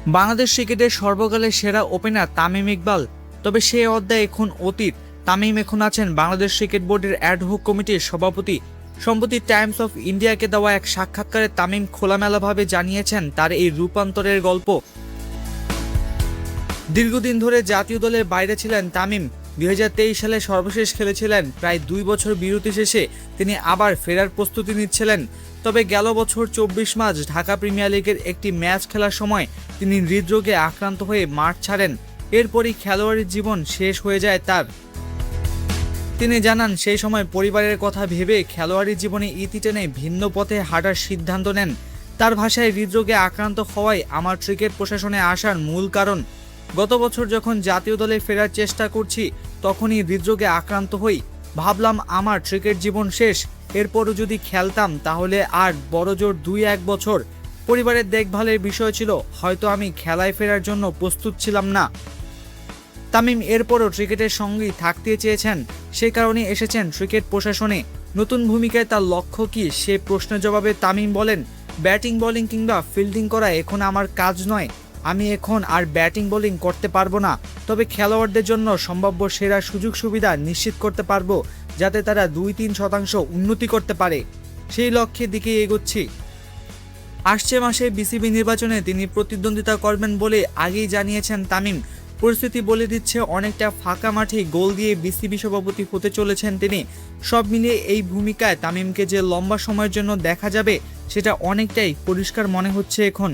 বাংলাদেশ ক্রিকেটের সর্বকালের সেরা ওপেনার তামিম ইকবাল, তবে সে অধ্যায় এখন অতীত। তামিম এখন আছেন বাংলাদেশ ক্রিকেট বোর্ডের অ্যাডহক কমিটির সভাপতি। সম্প্রতি টাইমস অফ ইন্ডিয়াকে দেওয়া এক সাক্ষাৎকারে তামিম খোলামেলাভাবে জানিয়েছেন তার এই রূপান্তরের গল্প। দীর্ঘদিন ধরে জাতীয় দলের বাইরে ছিলেন তামিম। 2023 সালে সর্বশেষ খেলেছিলেন। প্রায় 2 বছর বিরতি শেষে তিনি আবার ফেরার প্রস্তুতি নিচ্ছিলেন। তবে গেল বছর 24 মার্চ ঢাকা প্রিমিয়ার লিগের একটি ম্যাচ খেলার সময় তিনি হৃদরোগে আক্রান্ত হয়ে মাঠ ছাড়েন। এরপরই খেলোয়াড়ি জীবন শেষ হয়ে যায় তার। তিনি জানান, সেই সময় পরিবারের কথা ভেবে খেলোয়াড়ি জীবনে ইতি টেনে ভিন্ন পথে হাঁটার সিদ্ধান্ত নেন। তার ভাষায়, হৃদরোগে আক্রান্ত হওয়াই আমার ক্রিকেট প্রশাসনে আসার মূল কারণ। গত বছর যখন জাতীয় দলে ফেরার চেষ্টা করছি তখনই হৃদরোগে আক্রান্ত হই। ভাবলাম আমার ক্রিকেট জীবন শেষ, এরপরও যদি খেলতাম তাহলে আর বড়জোর 2-1 বছর। পরিবারের দেখভালের বিষয় ছিল, হয়তো আমি খেলায় ফেরার জন্য প্রস্তুত ছিলাম না। তামিম এরপরও ক্রিকেটের সঙ্গেই থাকতে চেয়েছেন, সে কারণে এসেছেন ক্রিকেট প্রশাসনে। নতুন ভূমিকায় তার লক্ষ্য কী, সে প্রশ্নের জবাবে তামিম বলেন, ব্যাটিং বোলিং কিংবা ফিল্ডিং করা এখন আমার কাজ নয়। আমি এখন আর ব্যাটিং বোলিং করতে পারবো না, তবে খেলোয়াড়দের জন্য সম্ভাব্য সেরা সুযোগ সুবিধা নিশ্চিত করতে পারবো, যাতে তারা 2-3% উন্নতি করতে পারে। সেই লক্ষ্যের দিকে এগোচ্ছি। আসছে মাসে বিসিবি নির্বাচনে তিনি প্রতিদ্বন্দ্বিতা করবেন বলে আগেই জানিয়েছেন তামিম। পরিস্থিতি বলে দিচ্ছে, অনেকটা ফাঁকা মাঠে গোল দিয়ে বিসিবি সভাপতি হতে চলেছেন তিনি। সব মিলিয়ে এই ভূমিকায় তামিমকে যে লম্বা সময়ের জন্য দেখা যাবে সেটা অনেকটাই পরিষ্কার মনে হচ্ছে এখন।